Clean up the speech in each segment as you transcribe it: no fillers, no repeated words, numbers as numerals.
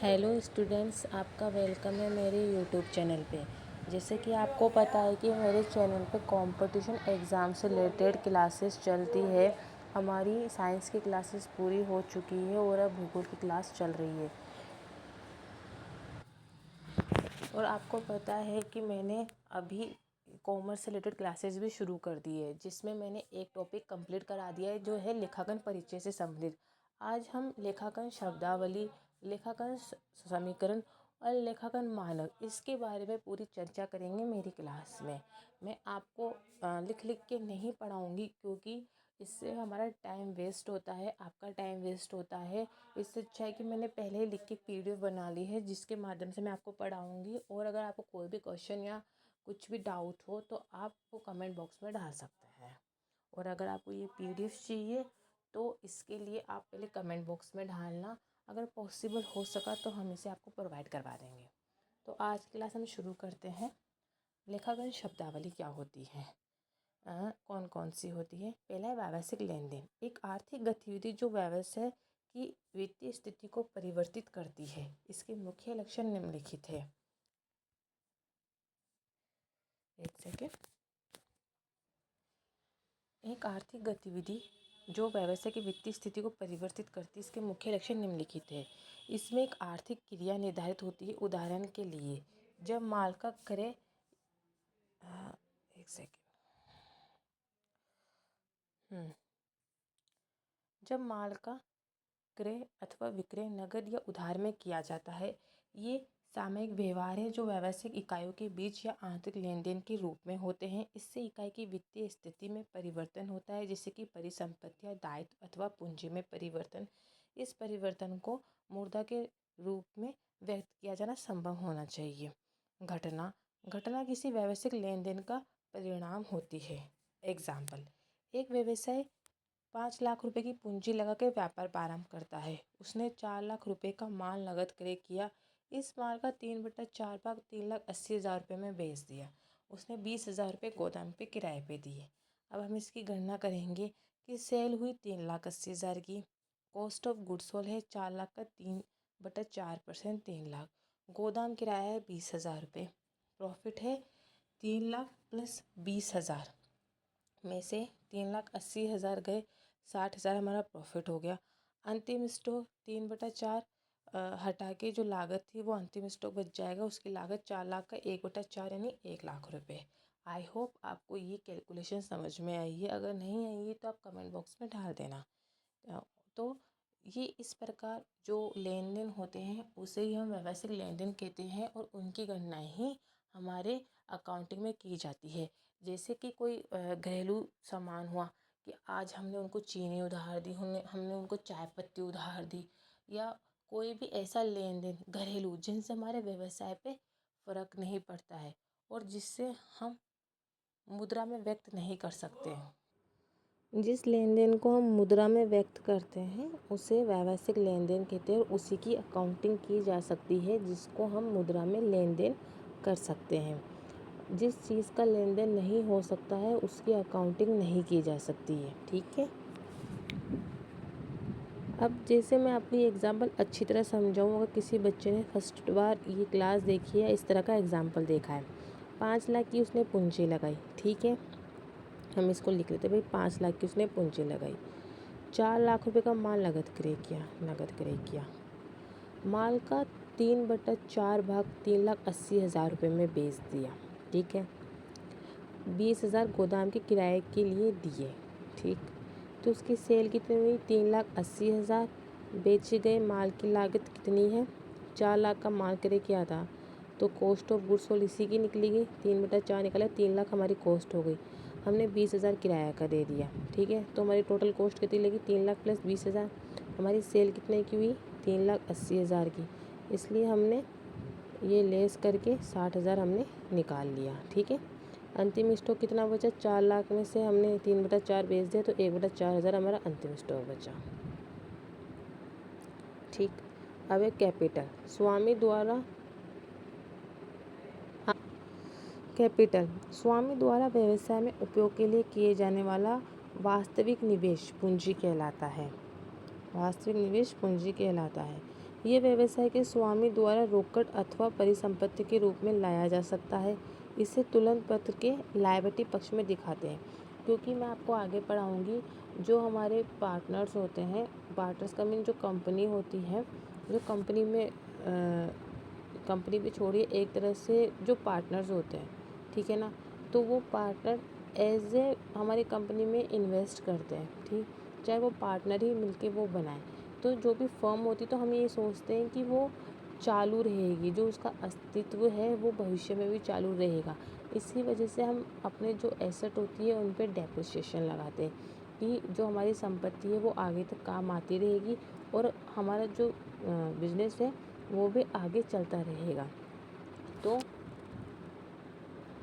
Hello students, आपका welcome है मेरे यूट्यूब चैनल पे। जैसे कि आपको पता है कि मेरे चैनल पे कंपटीशन एग्ज़ाम से रिलेटेड क्लासेस चलती है। हमारी साइंस की क्लासेस पूरी हो चुकी है और अब भूगोल की क्लास चल रही है। और आपको पता है कि मैंने अभी कॉमर्स से रिलेटेड क्लासेस भी शुरू कर दी है, जिसमें मैंने एक टॉपिक कंप्लीट करा दिया है जो है लेखांकन परिचय से संबंधित। आज हम लेखांकन शब्दावली, लेखांकन समीकरण और लेखांकन मानक, इसके बारे में पूरी चर्चा करेंगे मेरी क्लास में। मैं आपको लिख लिख के नहीं पढ़ाऊँगी, क्योंकि इससे हमारा टाइम वेस्ट होता है, आपका टाइम वेस्ट होता है। इससे अच्छा है कि मैंने पहले ही लिख के पीडीएफ बना ली है, जिसके माध्यम से मैं आपको पढ़ाऊँगी। और अगर आपको कोई भी क्वेश्चन या कुछ भी डाउट हो तो आप वो कमेंट बॉक्स में डाल सकते हैं। और अगर आपको ये पीडीएफ चाहिए तो इसके लिए आप पहले कमेंट बॉक्स में डालना। अगर पॉसिबल हो सका तो हम इसे आपको प्रोवाइड करवा देंगे। तो आज की क्लास हम शुरू करते हैं। लेखांकन शब्दावली क्या होती है, कौन कौन सी होती है। पहला है व्यावसायिक लेन देन, एक आर्थिक गतिविधि जो व्यवसाय की वित्तीय स्थिति को परिवर्तित करती है। इसके मुख्य लक्षण निम्नलिखित है। एक सेकेंड। एक आर्थिक गतिविधि जो व्यवसाय की वित्तीय स्थिति को परिवर्तित करती है, इसके मुख्य लक्षण निम्नलिखित है। इसमें एक आर्थिक क्रिया निर्धारित होती है। उदाहरण के लिए, जब माल का क्रय एक सेकेंड जब माल का क्रय अथवा विक्रय नगद या उधार में किया जाता है, ये सामयिक व्यवहार है जो व्यावसायिक इकाइयों के बीच या आंतरिक लेन देन के रूप में होते हैं। इससे इकाई की वित्तीय स्थिति में परिवर्तन होता है, जैसे कि परिसंपत्ति या दायित्व अथवा पूंजी में परिवर्तन। इस परिवर्तन को मूर्धन्य के रूप में व्यक्त किया जाना संभव होना चाहिए। घटना घटना किसी व्यावसायिक लेन देन का परिणाम होती है। एग्जाम्पल, एक व्यवसाय 5 लाख रुपए की पूंजी लगा के व्यापार प्रारंभ करता है। उसने 4 लाख रुपए का माल नगद क्रय किया। इस माल का 3/4 भाग 3,80,000 रुपये में बेच दिया। उसने 20,000 रुपये गोदाम पे किराए पे दिए। अब हम इसकी गणना करेंगे कि सेल हुई 3,80,000 की। कॉस्ट ऑफ गुड्स सोल्ड है 4 लाख का 3/4% 3 लाख। गोदाम किराया है 20,000 रुपये। प्रॉफिट है 3 लाख प्लस 20,000 में से 3,80,000 गए, 60,000 हमारा प्रॉफिट हो गया। अंतिम स्टॉक 3/4 हटा के जो लागत थी वो अंतिम स्टॉक बच जाएगा। उसकी लागत 4 लाख का 1/4 यानी 1 लाख रुपए। आई होप आपको ये कैलकुलेशन समझ में आई है। अगर नहीं आई है तो आप कमेंट बॉक्स में डाल देना। तो ये इस प्रकार जो लेन देन होते हैं उसे ही हम व्यावसायिक लेन देन कहते हैं, और उनकी गणना ही हमारे अकाउंटिंग में की जाती है। जैसे कि कोई घरेलू सामान हुआ कि आज हमने उनको चीनी उधार दी, हमने उनको चाय पत्ती उधार दी, या कोई भी ऐसा लेन देन घरेलू जिनसे हमारे व्यवसाय पे फर्क नहीं पड़ता है और जिससे हम मुद्रा में व्यक्त नहीं कर सकते हैं। जिस लेन देन को हम मुद्रा में व्यक्त करते हैं उसे व्यावसायिक लेन देन कहते हैं, और उसी की अकाउंटिंग की जा सकती है जिसको हम मुद्रा में लेन देन कर सकते हैं। जिस चीज़ का लेन देन नहीं हो सकता है उसकी अकाउंटिंग नहीं की जा सकती है। ठीक है। अब जैसे मैं अपनी एग्जांपल अच्छी तरह समझाऊँ, अगर किसी बच्चे ने फर्स्ट बार ये क्लास देखी है, इस तरह का एग्जांपल देखा है। 5 लाख की उसने पूंजी लगाई। ठीक है, हम इसको लिख लेते हैं। भाई 5 लाख की उसने पूंजी लगाई। 4 लाख रुपए का माल नगद क्रय किया। माल का 3/4 भाग 3,80,000 रुपये में बेच दिया। ठीक है। 20,000 गोदाम के किराए के लिए दिए। ठीक, तो उसकी सेल कितनी हुई? 3,80,000। बेचे गए माल की लागत कितनी है? 4 लाख का माल क्रय किया था, तो कॉस्ट ऑफ गुड्स सोल्ड इसी की निकलेगी। 3/4 निकला, 3 लाख हमारी कॉस्ट हो गई। हमने 20,000 किराया का दे दिया। ठीक है, तो हमारी टोटल कॉस्ट कितनी लगी? 3 लाख प्लस 20,000। हमारी सेल कितने की हुई? 3,80,000 की। इसलिए हमने ये लेस करके 60,000 हमने निकाल लिया। ठीक है, अंतिम स्टॉक कितना बचा? 4 लाख में से हमने 3/4 बेच दिया, तो 1/4,000 हमारा अंतिम स्टॉक बचा। ठीक, अब है कैपिटल। स्वामी द्वारा व्यवसाय में उपयोग के लिए किए जाने वाला वास्तविक निवेश पूंजी कहलाता है। वास्तविक निवेश पूंजी कहलाता है। ये व्यवसाय के स्वामी द्वारा रोकड़ अथवा परिसंपत्ति के रूप में लाया जा सकता है। इसे तुलन पत्र के लायबिलिटी पक्ष में दिखाते हैं, क्योंकि मैं आपको आगे पढ़ाऊँगी जो हमारे पार्टनर्स होते हैं, पार्टनर्स का मीन जो कंपनी होती है, जो कंपनी में कंपनी भी छोड़िए, एक तरह से जो पार्टनर्स होते हैं, ठीक है ना, तो वो पार्टनर एज ए हमारी कंपनी में इन्वेस्ट करते हैं, ठीक, चाहे वो पार्टनर ही मिलके वो बनाए। तो जो भी फर्म होती तो हम ये सोचते हैं कि वो चालू रहेगी, जो उसका अस्तित्व है वो भविष्य में भी चालू रहेगा। इसी वजह से हम अपने जो एसेट होती है उन पे डेप्रिसिएशन लगाते हैं कि जो हमारी संपत्ति है वो आगे तक काम आती रहेगी और हमारा जो बिजनेस है वो भी आगे चलता रहेगा। तो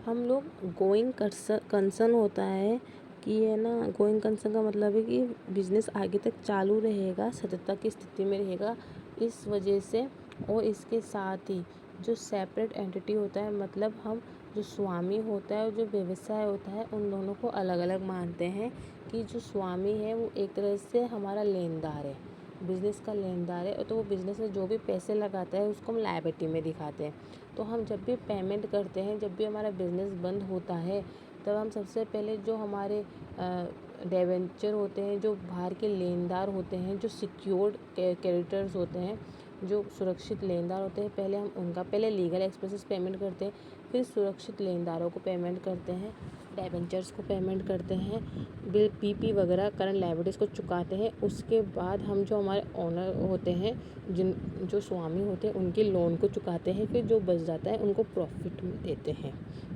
हम लोग गोइंग कंसर्न होता है कि है ना, गोइंग कंसर्न का मतलब है कि बिजनेस आगे तक चालू रहेगा, सततता की स्थिति में रहेगा। इस वजह से और इसके साथ ही जो सेपरेट एंटिटी होता है, मतलब हम जो स्वामी होता है और जो व्यवसाय होता है, उन दोनों को अलग अलग मानते हैं कि जो स्वामी है वो एक तरह से हमारा लेनदार है, बिज़नेस का लेनदार है। तो वो बिज़नेस में जो भी पैसे लगाता है उसको हम लायबिलिटी में दिखाते हैं। तो हम जब भी पेमेंट करते हैं, जब भी हमारा बिज़नेस बंद होता है, तब हम सबसे पहले जो हमारे डिबेंचर होते हैं, जो बाहर के लेनदार होते हैं, जो सिक्योर्ड क्रेडिटर्स होते हैं, जो सुरक्षित लेनदार होते हैं, पहले हम उनका पहले लीगल एक्सपेंसेस पेमेंट करते हैं, फिर सुरक्षित लेनदारों को पेमेंट करते हैं, डिबेंचर्स को पेमेंट करते हैं, बिल पीपी वगैरह करंट लायबिलिटीज़ को चुकाते हैं। उसके बाद हम जो हमारे ओनर होते हैं, जो स्वामी होते हैं, उनके लोन को चुकाते हैं, फिर जो बच जाता है उनको प्रॉफिट में देते हैं,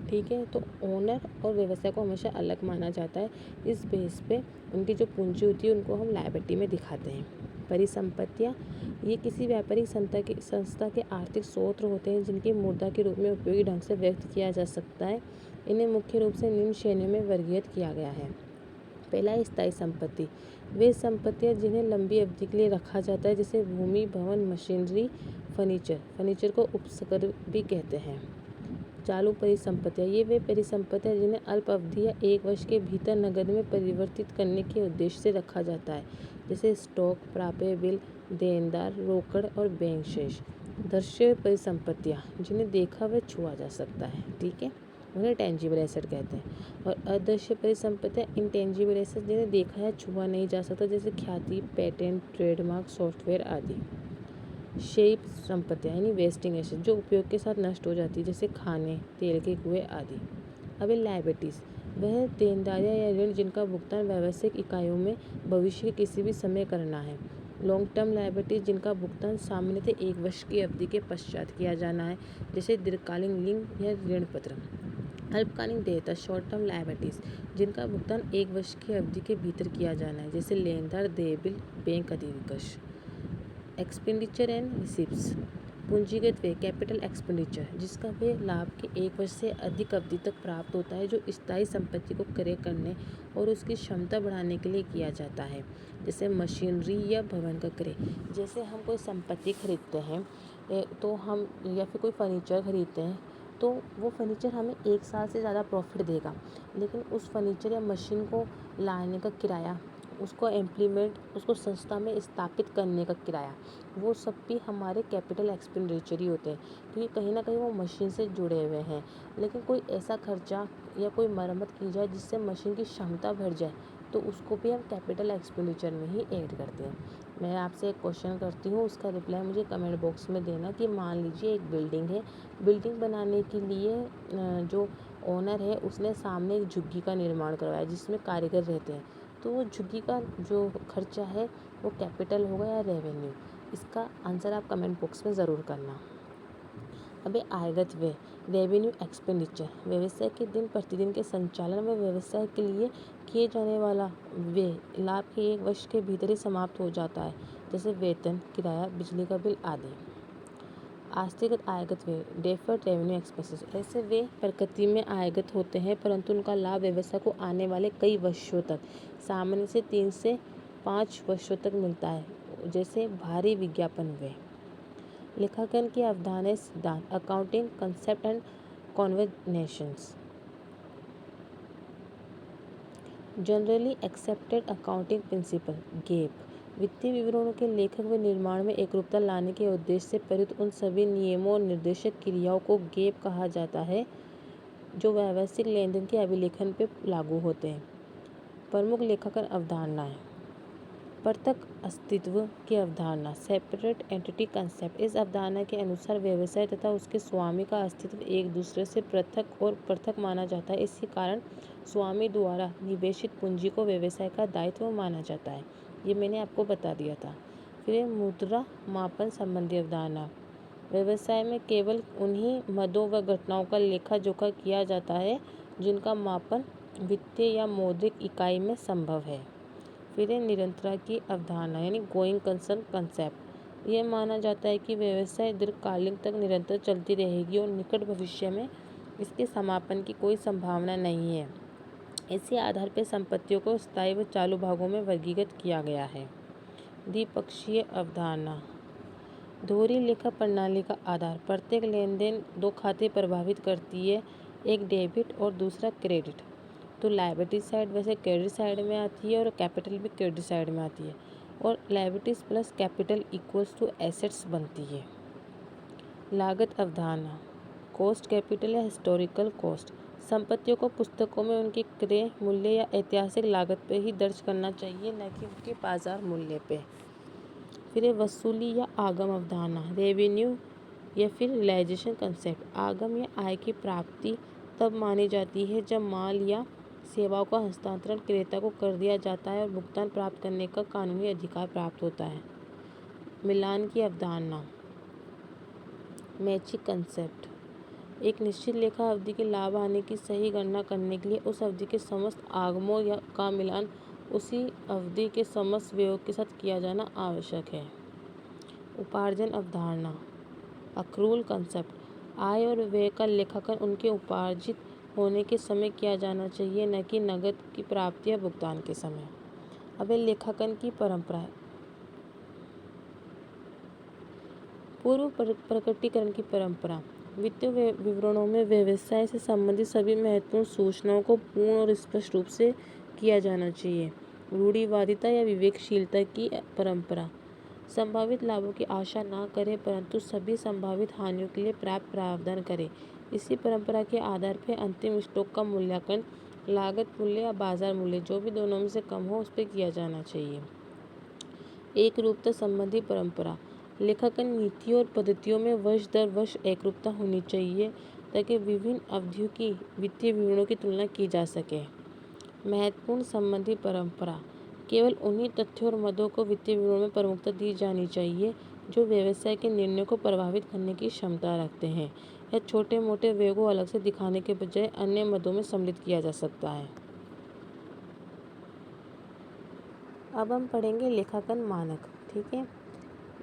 ठीक है। तो ओनर और व्यवसाय को हमेशा अलग माना जाता है। इस बेस पे उनकी जो पूंजी होती है उनको हम लायबिलिटी में दिखाते हैं। परिसंपत्तियाँ, ये किसी व्यापारिक संस्था के आर्थिक स्रोत होते हैं जिनकी मुद्रा के रूप में उपयोगी ढंग से व्यक्त किया जा सकता है। इन्हें मुख्य रूप से निम्न श्रेणियों में वर्गीकृत किया गया है। पहला है स्थायी संपत्ति। वे संपत्तियाँ जिन्हें लंबी अवधि के लिए रखा जाता है, जैसे भूमि, भवन, मशीनरी, फर्नीचर को उपस्कर भी कहते हैं। चालू परिसंपत्तियाँ, ये वे परिसंपत्तियाँ जिन्हें अल्प अवधि या 1 वर्ष के भीतर नकद में परिवर्तित करने के उद्देश्य से रखा जाता है, जैसे स्टॉक, प्राप्य बिल, देनदार, रोकड़ और बैंक शेष। दृश्य परिसंपत्तियाँ, जिन्हें देखा व छुआ जा सकता है, ठीक है, उन्हें टेंजिबल एसेट कहते हैं। और अदृश्य परिसंपत्तियाँ इंटेंजिबल एसेट, जिन्हें देखा या छुआ नहीं जा सकता, जैसे ख्याति, पेटेंट, ट्रेडमार्क, सॉफ्टवेयर आदि। शेप संपत्तियाँ यानी वेस्टिंग एसेट, जो उपयोग के साथ नष्ट हो जाती है, जैसे खाने, तेल के कुएं आदि। अब लायबिलिटीज़, वह देनदारियाँ या ऋण जिनका भुगतान व्यावसायिक इकाइयों में भविष्य के किसी भी समय करना है। लॉन्ग टर्म लायबिलिटीज़, जिनका भुगतान सामान्यतः 1 वर्ष की अवधि के पश्चात किया जाना है, जैसे दीर्घकालीन लिंक या ऋण पत्र। अल्पकालीन देयता, शॉर्ट टर्म लायबिलिटीज़, जिनका भुगतान 1 वर्ष की अवधि के भीतर किया जाना है, जैसे लेनदार, देय बिल, बैंक अधिविकश। एक्सपेंडिचर एंड रिसिप्ट्स, पूंजीगत व्यय, कैपिटल एक्सपेंडिचर, जिसका व्यय लाभ के 1 वर्ष से अधिक अवधि तक प्राप्त होता है, जो स्थायी संपत्ति को क्रय करने और उसकी क्षमता बढ़ाने के लिए किया जाता है, जैसे मशीनरी या भवन का क्रय। जैसे हम कोई संपत्ति खरीदते हैं तो हम, या फिर कोई फर्नीचर खरीदते हैं, तो वो फर्नीचर हमें 1 साल से ज़्यादा प्रॉफिट देगा, लेकिन उस फर्नीचर या मशीन को लाने का किराया, उसको इम्प्लीमेंट, उसको संस्था में स्थापित करने का किराया, वो सब भी हमारे कैपिटल एक्सपेंडिचर ही होते हैं, क्योंकि कहीं ना कहीं वो मशीन से जुड़े हुए हैं। लेकिन कोई ऐसा खर्चा या कोई मरम्मत की जाए जिससे मशीन की क्षमता बढ़ जाए, तो उसको भी हम कैपिटल एक्सपेंडिचर में ही ऐड करते हैं। मैं आपसे एक क्वेश्चन करती हूँ, उसका रिप्लाई मुझे कमेंट बॉक्स में देना कि मान लीजिए एक बिल्डिंग है, बिल्डिंग बनाने के लिए जो ओनर है उसने सामने एक झुग्गी का निर्माण करवाया जिसमें कारीगर रहते हैं, तो वो झुग्गी का जो खर्चा है वो कैपिटल होगा या रेवेन्यू? इसका आंसर आप कमेंट बॉक्स में ज़रूर करना। अबे आयगत व्यय, रेवेन्यू एक्सपेंडिचर, व्यवसाय के दिन प्रतिदिन के संचालन व व्यवसाय के लिए किए जाने वाला व्यय लाभ के 1 वर्ष के भीतर ही समाप्त हो जाता है, जैसे वेतन, किराया, बिजली का बिल आदि। आस्थगित आयगत व्यय, डेफर्ड रेवेन्यू एक्सपेंसेस, ऐसे वे प्रकृति में आयगत होते हैं परंतु उनका लाभ व्यवसाय को आने वाले कई वर्षों तक, सामान्य से 3 से 5 वर्षों तक मिलता है, जैसे भारी विज्ञापन व्यय। लेखांकन की अवधारणाएं, सिद्धांत, accounting concept and conventions. Generally accepted accounting principle, gap, वित्तीय विवरणों के लेखन व निर्माण में एकरूपता लाने के उद्देश्य से प्रेरित उन सभी नियमों और निर्देशक क्रियाओं को गैप कहा जाता है जो व्यावसायिक लेनदेन के अभिलेखन पर लागू होते हैं। प्रमुख लेखांकन अवधारणाएं। पृथक अस्तित्व की अवधारणा, सेपरेट एंटिटी कंसेप्ट। इस अवधारणा के अनुसार व्यवसाय तथा उसके स्वामी का अस्तित्व एक दूसरे से पृथक माना जाता है। इसी कारण स्वामी द्वारा निवेशित पूंजी को व्यवसाय का दायित्व माना जाता है। ये मैंने आपको बता दिया था। फिर मुद्रा मापन संबंधी अवधारणा। व्यवसाय में केवल उन्हीं मदों व घटनाओं का लेखा जोखा किया जाता है जिनका मापन वित्तीय या मौद्रिक इकाई में संभव है। फिर निरंतरता की अवधारणा यानी गोइंग कंसर्न कंसेप्ट। यह माना जाता है कि व्यवसाय दीर्घकालिक तक निरंतर चलती रहेगी और निकट भविष्य में इसके समापन की कोई संभावना नहीं है। इसी आधार पर संपत्तियों को स्थायी व चालू भागों में वर्गीकृत किया गया है। द्विपक्षीय अवधारणा। दोहरी लेखा प्रणाली का आधार। प्रत्येक लेनदेन दो खाते प्रभावित करती है, एक डेबिट और दूसरा क्रेडिट। तो लायबिलिटी साइड वैसे क्रेडिट साइड में आती है और कैपिटल भी क्रेडिट साइड में आती है और liabilities plus capital equals to assets बनती है। लागत अवधारणा। कॉस्ट कैपिटल या हिस्टोरिकल कॉस्ट। संपत्तियों को पुस्तकों में उनके क्रय मूल्य या ऐतिहासिक लागत पर ही दर्ज करना चाहिए, न कि उनके बाजार मूल्य पे। फिर वसूली या आगम अवधारणा, रेवेन्यू या फिर रियलाइजेशन कंसेप्ट। आगम या आय की प्राप्ति तब मानी जाती है जब माल या सेवाओं का हस्तांतरण क्रेता को कर दिया जाता है और भुगतान प्राप्त करने का कानूनी अधिकार प्राप्त होता है। मिलान की अवधारणा, मैचिंग कंसेप्ट। एक निश्चित लेखा अवधि की लाभ हानि की सही गणना करने के लिए उस अवधि के समस्त आगमों का मिलान उसी अवधि के समस्त व्ययों के साथ किया जाना आवश्यक है। उपार्जन अवधारणा, अक्रूल कंसेप्ट। आय और व्यय का लेखांकन उनके उपार्जित होने के समय किया जाना चाहिए, न कि नकद की प्राप्ति या भुगतान के समय। अब लेखांकन की परंपरा। पूर्व प्रकटीकरण की परंपरा। वित्तीय विवरणों में व्यवसाय से संबंधित सभी महत्वपूर्ण सूचनाओं को पूर्ण और स्पष्ट रूप से किया जाना चाहिए। रूढ़िवादिता या विवेकशीलता की परंपरा। संभावित लाभों की आशा न करें परंतु सभी संभावित हानियों के लिए पर्याप्त प्रावधान करें। इसी परंपरा के आधार पर अंतिम स्टॉक का मूल्यांकन लागत मूल्य या बाजार मूल्य, जो भी दोनों में से कम हो, उस पर किया जाना चाहिए। एक रूपता संबंधी परंपरा। लेखांकन नीतियों और पद्धतियों में वर्ष दर वर्ष एकरूपता होनी चाहिए ताकि विभिन्न अवधियों की वित्तीय विवरणों की तुलना की जा सके। महत्वपूर्ण संबंधी परंपरा। केवल उन्हीं तथ्यों और मदों को वित्तीय विवरणों में प्रमुखता दी जानी चाहिए जो व्यवसाय के निर्णय को प्रभावित करने की क्षमता रखते हैं, या छोटे मोटे व्यय को अलग से दिखाने के बजाय अन्य मदों में सम्मिलित किया जा सकता है। अब हम पढ़ेंगे लेखांकन मानक। ठीक है,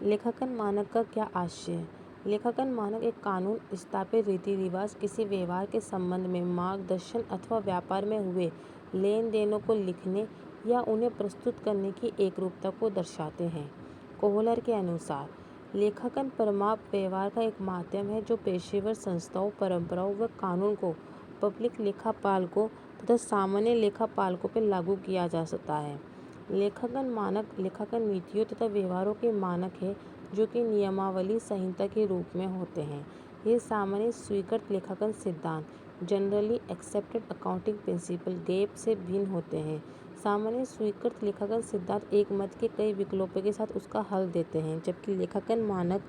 लेखांकन मानक का क्या आशय है। लेखांकन मानक एक कानून स्थापित रीति रिवाज किसी व्यवहार के संबंध में मार्गदर्शन अथवा व्यापार में हुए लेन देनों को लिखने या उन्हें प्रस्तुत करने की एकरूपता को दर्शाते हैं। कोहलर के अनुसार लेखांकन परमाप व्यवहार का एक माध्यम है जो पेशेवर संस्थाओं, परंपराओं व कानून को पब्लिक लेखापालकों तथा सामान्य लेखापालकों पर लागू किया जा सकता है। लेखांकन मानक लेखांकन नीतियों तथा व्यवहारों के मानक है जो कि नियमावली संहिता के रूप में होते हैं। ये सामान्य स्वीकृत लेखांकन सिद्धांत generally accepted accounting principle gap से भिन्न होते हैं। सामान्य स्वीकृत लेखांकन सिद्धांत एक मत के कई विकल्पों के साथ उसका हल देते हैं, जबकि लेखांकन मानक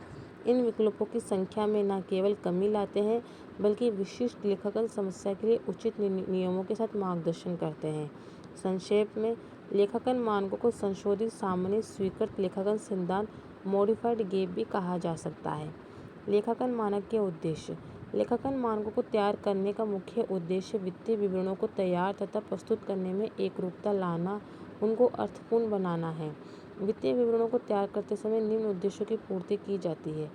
इन विकल्पों की संख्या में न केवल कमी लाते हैं बल्कि विशिष्ट लेखांकन समस्या के लिए उचित नियमों के साथ मार्गदर्शन करते हैं। संक्षेप में, लेखांकन मानकों को संशोधित सामान्य स्वीकृत लेखांकन सिद्धांत मॉडिफाइड गैप भी कहा जा सकता है। लेखांकन मानक के उद्देश्य। लेखांकन मानकों को तैयार करने का मुख्य उद्देश्य वित्तीय विवरणों को तैयार तथा प्रस्तुत करने में एकरूपता लाना, उनको अर्थपूर्ण बनाना है। वित्तीय विवरणों को तैयार करते समय निम्न उद्देश्यों की पूर्ति की जाती है।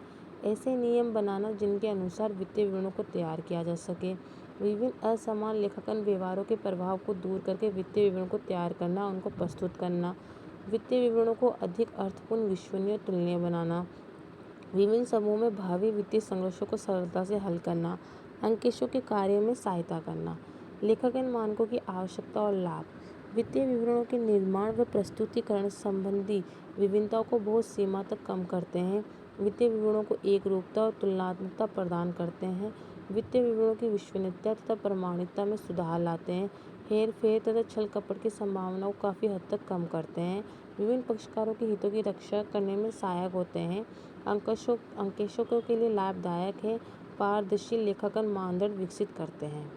ऐसे नियम बनाना जिनके अनुसार वित्तीय विवरणों को तैयार किया जा सके, विभिन्न असमान लेखांकन व्यवहारों के प्रभाव को दूर करके वित्तीय विवरणों को तैयार करना, उनको प्रस्तुत करना, वित्तीय विवरणों को अधिक अर्थपूर्ण, विश्वसनीय, तुलनीय बनाना, विभिन्न समूहों में भावी वित्तीय संघर्षों को सरलता से हल करना, अंकेशों के कार्य में सहायता करना। लेखांकन मानकों की आवश्यकता और लाभ। वित्तीय विवरणों के निर्माण व प्रस्तुतिकरण संबंधी विभिन्नताओं को बहुत सीमा तक कम करते हैं। वित्तीय विवरणों को एकरूपता और तुलनात्मकता प्रदान करते हैं। वित्तीय विवरणों की विश्वसनीयता तथा प्रामाणिकता में सुधार लाते हैं। हेर फेर तथा छल कपट की संभावनाओं को काफ़ी हद तक कम करते हैं। विभिन्न पक्षकारों के हितों की रक्षा करने में सहायक होते हैं। अंकेशकों के लिए लाभदायक है। पारदर्शी लेखांकन मानदंड विकसित करते हैं।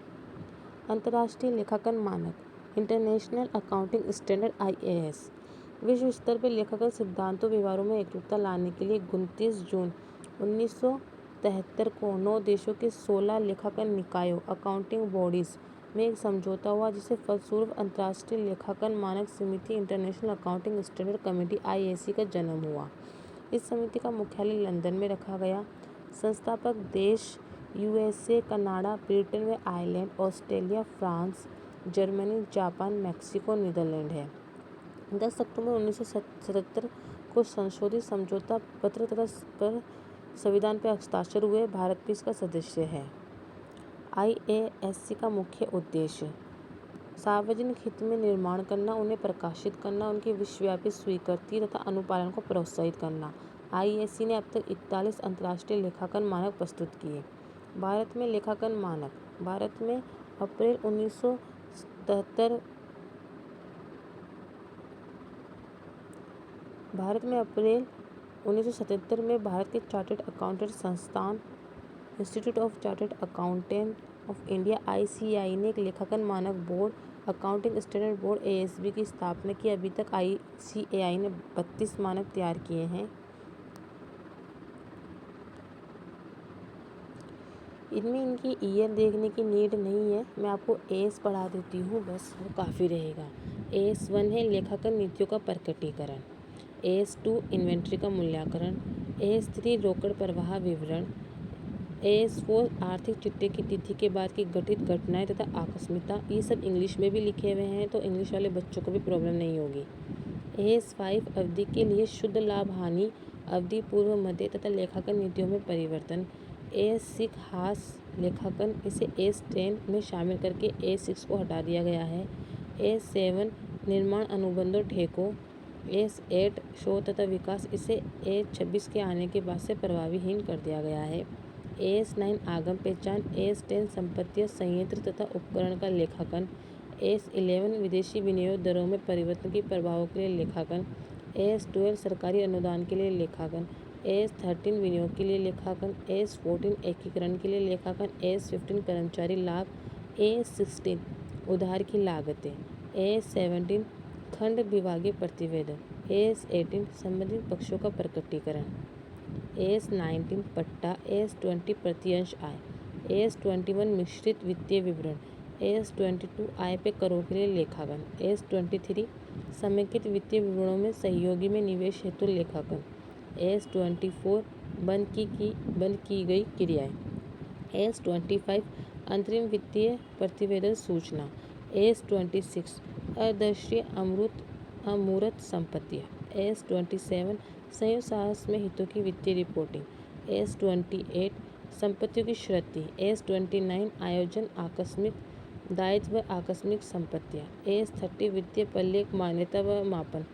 अंतर्राष्ट्रीय लेखांकन मानक इंटरनेशनल अकाउंटिंग स्टैंडर्ड IAS विश्व स्तर पर लेखांकन सिद्धांतों व्यवहारों में एकरूपता लाने के लिए 29 जून 1973 को 9 देशों के 16 लेखांकन निकायों अकाउंटिंग बॉडीज में एक समझौता हुआ, जिससे फलस्वरूप अंतर्राष्ट्रीय लेखांकन मानक समिति international accounting standard committee IAC का जन्म हुआ। इस समिति का मुख्यालय लंदन में रखा गया। संस्थापक देश USA, कनाडा, ब्रिटेन व Ireland, Australia, France, Germany, Japan, Mexico, Netherland है। 10 अक्टूबर 1977 को संशोधित समझौता पत्र तथा पर संविधान पर हस्ताक्षर हुए। भारत भी इसका सदस्य है। IASC का मुख्य उद्देश्य सार्वजनिक हित में निर्माण करना, उन्हें प्रकाशित करना, उनकी विश्वव्यापी स्वीकृति तथा अनुपालन को प्रोत्साहित करना। IASC ने अब तक 41 अंतर्राष्ट्रीय लेखांकन मानक प्रस्तुत किए। भारत में लेखांकन मानक भारत में अप्रैल 1977 में भारत के चार्टर्ड अकाउंटेंट संस्थान institute of chartered accountant of India ICAI ने एक लेखांकन मानक board accounting standard board ASB की स्थापना की। अभी तक ICAI ने 32 मानक तैयार किए हैं। इनमें इनकी ईयर देखने की नीड नहीं है, मैं आपको AS पढ़ा देती हूँ, बस वो काफ़ी रहेगा। AS1 है लेखांकन नीतियों का प्रकटीकरण। AS2 इन्वेंट्री का मूल्यांकन। AS3 रोकड़ प्रवाह विवरण। AS4 आर्थिक चिट्ठे की तिथि के बाद की घटित घटनाएं तथा आकस्मिकता। ये सब इंग्लिश में भी लिखे हुए हैं, तो इंग्लिश वाले बच्चों को भी प्रॉब्लम नहीं होगी। AS5 अवधि के लिए शुद्ध लाभ हानि, अवधि पूर्व, मध्य तथा लेखांकन नीतियों में परिवर्तन। AS6 हास लेखांकन, इसे AS10 में शामिल करके AS6 को हटा दिया गया है। AS7 निर्माण अनुबंधों ठेकों। AS8 शोध तथा विकास, इसे AS26 के आने के बाद से प्रभावीहीन कर दिया गया है। AS9 आगम पहचान। AS10 संपत्तियां, संयंत्र तथा उपकरण का लेखांकन। AS11 विदेशी विनियोग दरों में परिवर्तन के प्रभावों के लिए लेखांकन। AS12 सरकारी अनुदान के लिए लेखांकन। AS13 विनियोग के लिए लेखांकन। AS14 एकीकरण के लिए लेखांकन। AS15 कर्मचारी लाभ। AS16 उधार की लागतें। AS17 खंड विभागीय प्रतिवेदन। AS18 संबंधित पक्षों का प्रकटीकरण। AS19 पट्टा। AS20 प्रतिअंश आय। AS21 मिश्रित वित्तीय विवरण। AS22 आय पे करों के लिए लेखांकन। AS23 समेकित वित्तीय विवरणों में सहयोगी में निवेश हेतु लेखांकन। AS24 बंद की गई क्रियाएं। AS25 अंतरिम वित्तीय प्रतिवेदन सूचना। AS26 अदृश्य अमूर्त संपत्तियां। AS27 संयुक्त साहस में हितों की वित्तीय रिपोर्टिंग। AS28 संपत्तियों की श्रुति। AS29 आयोजन, आकस्मिक दायित्व व आकस्मिक संपत्तियां। AS30 वित्तीय प्रलेख मान्यता व मापन।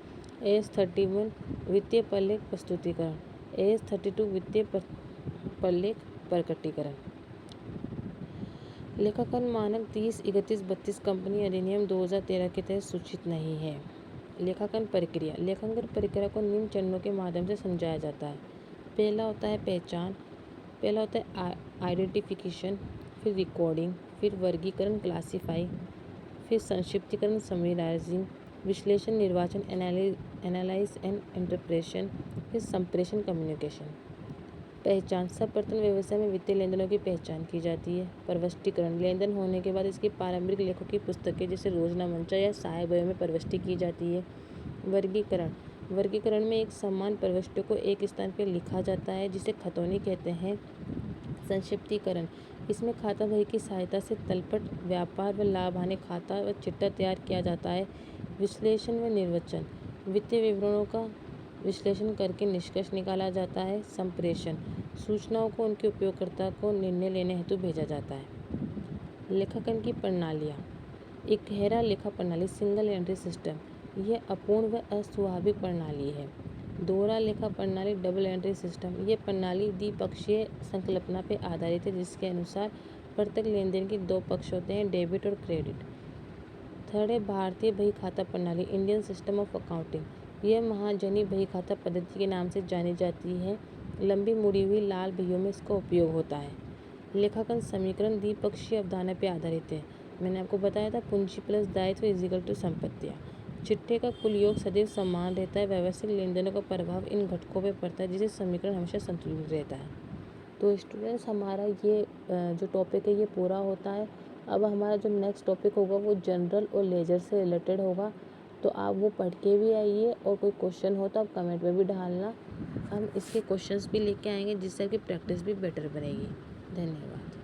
AS31 वित्तीय प्रलेख प्रस्तुतिकरण। AS32 वित्तीय प्रलेख प्रकटीकरण। लेखांकन मानक 30, 31, 32 कंपनी अधिनियम 2013 के तहत सूचित नहीं है। लेखांकन प्रक्रिया प्रक्रिया को निम्न चरणों के माध्यम से समझाया जाता है। पहला होता है पहचान, पहला होता है आइडेंटिफिकेशन, फिर रिकॉर्डिंग, फिर वर्गीकरण क्लासीफाई, फिर संक्षिप्तीकरण समराइजिंग, विश्लेषण निर्वाचन एनालाइज एंड इंटरप्रेशन, फिर संप्रेषण कम्युनिकेशन। पहचान सर्वप्रथम व्यवसाय में वित्तीय लेनदेनों की पहचान की जाती है। प्रविष्टिकरण लेनदेन होने के बाद इसकी पारंपरिक लेखों की पुस्तकें जैसे रोजना मंचा या सहायक बयों में प्रविष्टि की जाती है। वर्गीकरण में एक समान प्रविष्टियों को एक स्थान पर लिखा जाता है, जिसे खतौनी कहते हैं। संक्षिप्तीकरण इसमें खाता बही की सहायता से तलपट व्यापार व लाभ हानि खाता व चिट्ठा तैयार किया जाता है। विश्लेषण व निर्वचन वित्तीय विवरणों का विश्लेषण करके निष्कर्ष निकाला जाता है। संप्रेषण सूचनाओं को उनके उपयोगकर्ता को निर्णय लेने हेतु भेजा जाता है। लेखांकन की प्रणालियाँ एक गहरा लेखा प्रणाली सिंगल एंट्री सिस्टम, यह अपूर्ण व अस्वाभाविक प्रणाली है। दोहरा लेखा प्रणाली डबल एंट्री सिस्टम, यह प्रणाली द्विपक्षीय संकल्पना पर आधारित है जिसके अनुसार प्रत्येक लेनदेन के दो पक्ष होते हैं, डेबिट और क्रेडिट। थर्ड है भारतीय बही खाता प्रणाली, इंडियन सिस्टम ऑफ अकाउंटिंग, यह महाजनी बही खाता पद्धति के नाम से जानी जाती है। लंबी मुड़ी हुई लाल बहियों में इसका उपयोग होता है। लेखांकन समीकरण द्विपक्षीय अवधारणा पर आधारित है। मैंने आपको बताया था पूंजी प्लस दायित्व इज इक्वल टू संपत्तियाँ। चिट्ठे का कुल योग सदैव समान रहता है। व्यावसायिक लेनदेनों का प्रभाव इन घटकों पर पड़ता है जिससे समीकरण हमेशा संतुलित रहता है। तो स्टूडेंट्स हमारा ये जो टॉपिक है ये पूरा होता है। अब हमारा जो नेक्स्ट टॉपिक होगा वो जनरल और लेजर से रिलेटेड होगा, तो आप वो पढ़ के भी आइए और कोई क्वेश्चन हो तो आप कमेंट में भी डालना। हम इसके क्वेश्चंस भी लेके आएंगे जिससे आपकी प्रैक्टिस भी बेटर बनेगी। धन्यवाद।